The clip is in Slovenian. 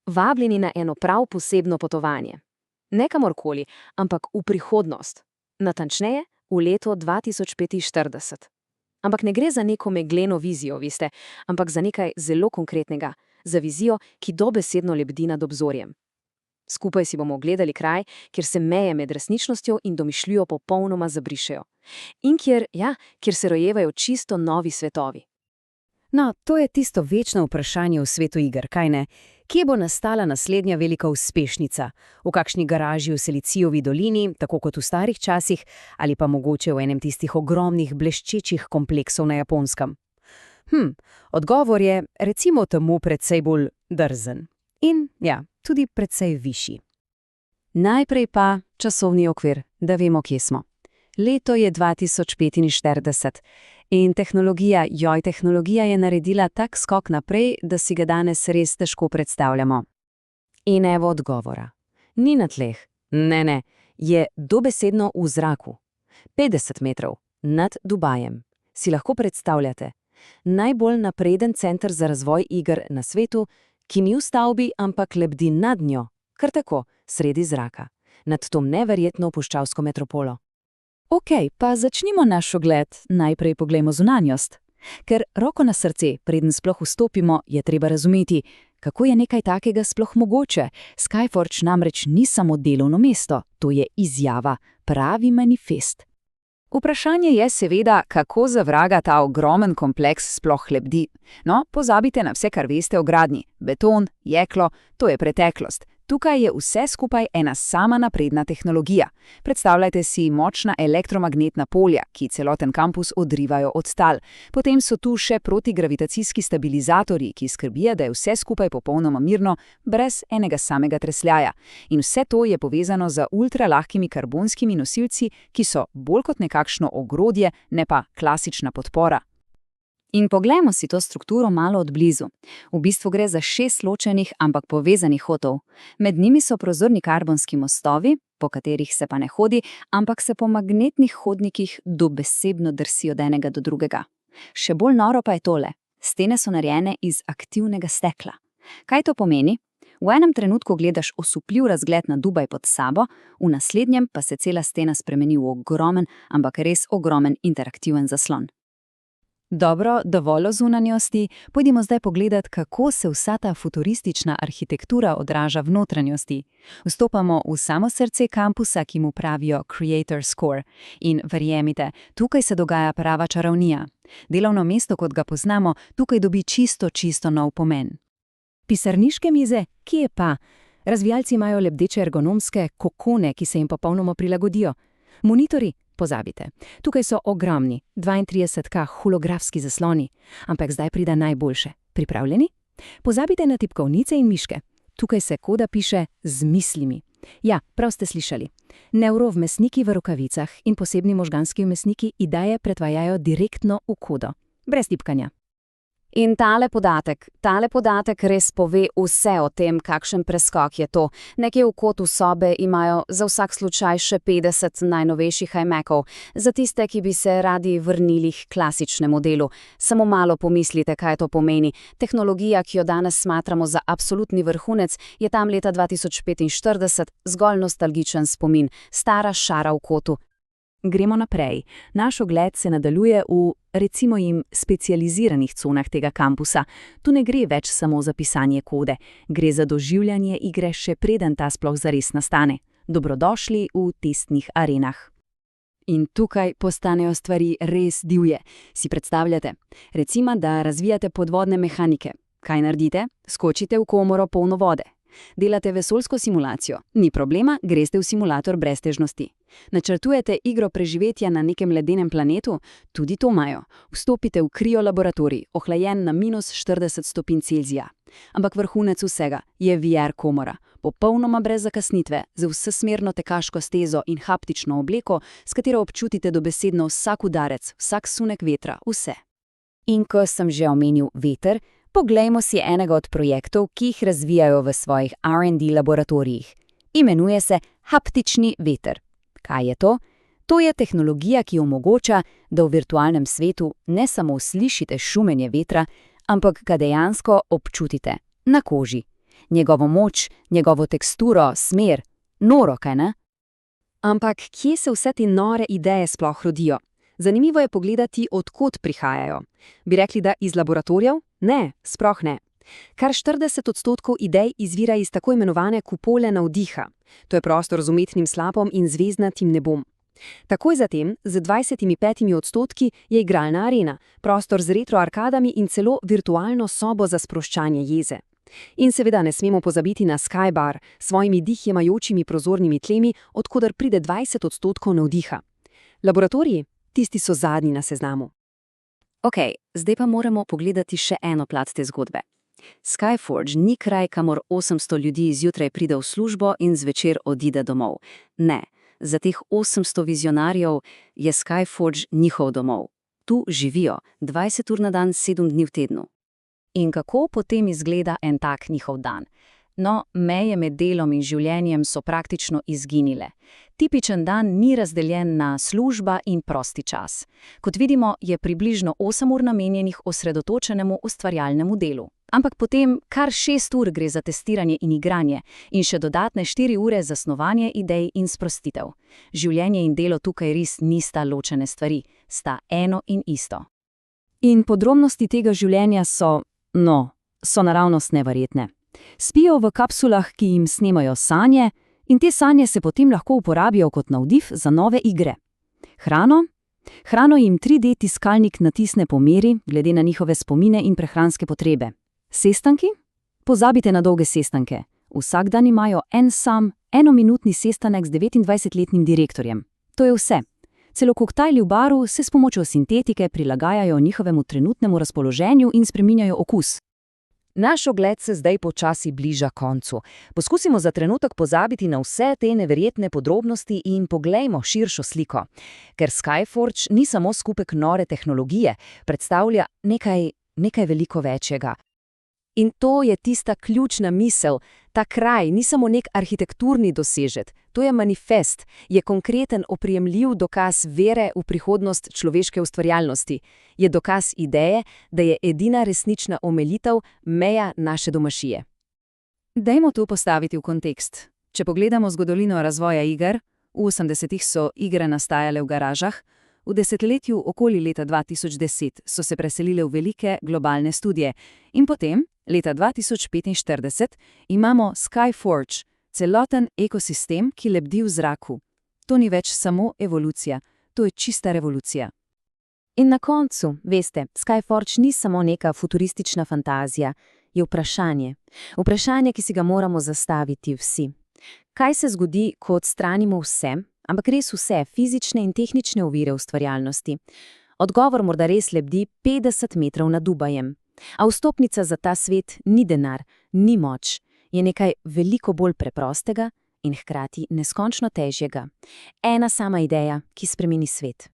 Vabljeni na eno prav posebno potovanje. Ne kamorkoli, ampak v prihodnost. Natančneje, v leto 2045. Ampak ne gre za neko megleno vizijo, veste, ampak za nekaj zelo konkretnega, za vizijo, ki dobesedno lebdi nad obzorjem. Skupaj si bomo ogledali kraj, kjer se meje med resničnostjo in domišljijo popolnoma zabrišejo. In kjer se rojevajo čisto novi svetovi. No, to je tisto večno vprašanje v svetu iger, kaj ne? Kje bo nastala naslednja velika uspešnica? V kakšni garaži v Silicijovi dolini, tako kot v starih časih, ali pa mogoče v enem tistih ogromnih bleščečih kompleksov na Japonskem? Odgovor je, recimo temu, precej bolj drzen. In, tudi precej višji. Najprej pa časovni okvir, da vemo, kje smo. Leto je 2045 in tehnologija je naredila tak skok naprej, da si ga danes res težko predstavljamo. In evo odgovora. Ni na tleh. Ne. Je dobesedno v zraku. 50 metrov nad Dubajem. Si lahko predstavljate? Najbolj napreden center za razvoj iger na svetu, ki ni v stavbi, ampak lebdi nad njo, kar tako, sredi zraka, nad to neverjetno puščavsko metropolo. Okej, pa začnimo naš ogled, najprej poglejmo zunanjost. Ker roko na srce, preden sploh vstopimo, je treba razumeti, kako je nekaj takega sploh mogoče. Skyforge namreč ni samo delovno mesto, to je izjava, pravi manifest. Vprašanje je seveda, kako za vraga ta ogromen kompleks sploh lebdi. No, pozabite na vse, kar veste o gradnji. Beton, jeklo, to je preteklost. Tukaj je vse skupaj ena sama napredna tehnologija. Predstavljajte si močna elektromagnetna polja, ki celoten kampus odrivajo od tal. Potem so tu še protigravitacijski stabilizatorji, ki skrbijo, da je vse skupaj popolnoma mirno, brez enega samega tresljaja. In vse to je povezano z ultralahkimi karbonskimi nosilci, ki so bolj kot nekakšno ogrodje, ne pa klasična podpora. In poglejmo si to strukturo malo od blizu. V bistvu gre za 6 ločenih, ampak povezanih hodov. Med njimi so prozorni karbonski mostovi, po katerih se pa ne hodi, ampak se po magnetnih hodnikih dobesedno drsi od enega do drugega. Še bolj noro pa je tole. Stene so narejene iz aktivnega stekla. Kaj to pomeni? V enem trenutku gledaš osupljiv razgled na Dubaj pod sabo, v naslednjem pa se cela stena spremeni v ogromen, ampak res ogromen interaktiven zaslon. Dobro, dovolj o zunanjosti, pojdimo zdaj pogledat, kako se vsa ta futuristična arhitektura odraža v notranjosti. Vstopamo v samo srce kampusa, ki mu pravijo Creator's Core. In verjemite, tukaj se dogaja prava čarovnija. Delovno mesto, kot ga poznamo, tukaj dobi čisto nov pomen. Pisarniške mize? Kje pa? Razvijalci imajo lebdeče ergonomske kokone, ki se jim popolnoma prilagodijo. Monitorji? Pozabite. Tukaj so ogromni, 32K holografski zasloni. Ampak zdaj pride najboljše. Pripravljeni? Pozabite na tipkovnice in miške. Tukaj se koda piše z mislimi. Ja, prav ste slišali. Nevrovmesniki v rokavicah in posebni možganski vmesniki ideje pretvajajo direktno v kodo. Brez tipkanja. In tale podatek res pove vse o tem, kakšen preskok je to. Nekje v kotu sobe imajo za vsak slučaj še 50 najnovejših iMacov, za tiste, ki bi se radi vrnili k klasičnemu delu. Samo malo pomislite, kaj to pomeni. Tehnologija, ki jo danes smatramo za absolutni vrhunec, je tam leta 2045 zgolj nostalgičen spomin, stara šara v kotu. Gremo naprej. Naš ogled se nadaljuje v, recimo jim, specializiranih conah tega kampusa. Tu ne gre več samo za pisanje kode, gre za doživljanje igre še preden ta sploh zares nastane. Dobrodošli v testnih arenah. In tukaj postanejo stvari res divje. Si predstavljate? Recimo, da razvijate podvodne mehanike. Kaj naredite? Skočite v komoro polno vode. Delate vesoljsko simulacijo. Ni problema, greste v simulator breztežnosti. Načrtujete igro preživetja na nekem ledenem planetu? Tudi to imajo. Vstopite v kriolaboratorij, ohlajen na -40 stopinj Celzija. Ampak vrhunec vsega je VR komora. Popolnoma brez zakasnitve, z vsesmerno tekaško stezo in haptično obleko, s katero občutite dobesedno vsak udarec, vsak sunek vetra, vse. In ko sem že omenil veter, poglejmo si enega od projektov, ki jih razvijajo v svojih R&D laboratorijih. Imenuje se haptični veter. Kaj je to? To je tehnologija, ki omogoča, da v virtualnem svetu ne samo slišite šumenje vetra, ampak ga dejansko občutite na koži. njegovo moč, njegovo teksturo, smer. Noro, kaj ne? Ampak kje se vse te nore ideje sploh rodijo? Zanimivo je pogledati, od kod prihajajo. Bi rekli, da iz laboratorijev? Ne, sploh ne. Kar 40% idej izvira iz tako imenovane kupole navdiha. To je prostor z umetnim slapom in zvezdnatim nebom. Takoj zatem, z 25% je igralna arena, prostor z retro arkadami in celo virtualno sobo za sproščanje jeze. In seveda ne smemo pozabiti na Skybar s svojimi dihjemajočimi prozornimi tlemi, odkudar pride 20% navdiha. Laboratoriji? Tisti so zadnji na seznamu. Ok, zdaj pa moramo pogledati še eno plat te zgodbe. Skyforge ni kraj, kamor 800 ljudi zjutraj pride v službo in zvečer odide domov. Ne, za teh 800 vizionarjev je Skyforge njihov domov. Tu živijo 20 ur na dan, 7 dni v tednu. In kako potem izgleda en tak njihov dan? No, meje med delom in življenjem so praktično izginile. Tipičen dan ni razdeljen na služba in prosti čas. Kot vidimo, je približno 8 ur namenjenih osredotočenemu ustvarjalnemu delu. Ampak potem kar 6 ur gre za testiranje in igranje in še dodatne 4 ure za snovanje idej in sprostitev. Življenje in delo tukaj res nista ločene stvari, sta eno in isto. In podrobnosti tega življenja so naravnost neverjetne. Spijo v kapsulah, ki jim snemajo sanje, in te sanje se potem lahko uporabijo kot navdih za nove igre. Hrano jim 3D tiskalnik natisne po meri, glede na njihove spomine in prehranske potrebe. Sestanki? Pozabite na dolge sestanke. Vsak dan imajo en sam, enominutni sestanek z 29-letnim direktorjem. To je vse. Celo koktajli v baru se s pomočjo sintetike prilagajajo njihovemu trenutnemu razpoloženju in spreminjajo okus. Naš ogled se zdaj počasi bliža koncu. Poskusimo za trenutek pozabiti na vse te neverjetne podrobnosti in poglejmo širšo sliko. Ker Skyforge ni samo skupek nore tehnologije, predstavlja nekaj veliko večjega. In to je tista ključna misel. Ta kraj ni samo nek arhitekturni dosežek, to je manifest, je konkreten oprijemljiv dokaz vere v prihodnost človeške ustvarjalnosti. Je dokaz ideje, da je edina resnična omejitev meja naše domašije. Dajmo to postaviti v kontekst. Če pogledamo zgodovino razvoja iger, v 80-ih so igre nastajale v garažah, v desetletju okoli leta 2010 so se preselile v velike globalne studije in potem, leta 2045, imamo Skyforge, celoten ekosistem, ki lebdi v zraku. To ni več samo evolucija, to je čista revolucija. In na koncu, veste, Skyforge ni samo neka futuristična fantazija, je vprašanje. Vprašanje, ki si ga moramo zastaviti vsi. Kaj se zgodi, ko odstranimo vse, ampak res vse fizične in tehnične ovire ustvarjalnosti? Odgovor morda res lebdi 50 metrov nad Dubajem. A vstopnica za ta svet ni denar, ni moč, je nekaj veliko bolj preprostega in hkrati neskončno težjega. Ena sama ideja, ki spremeni svet.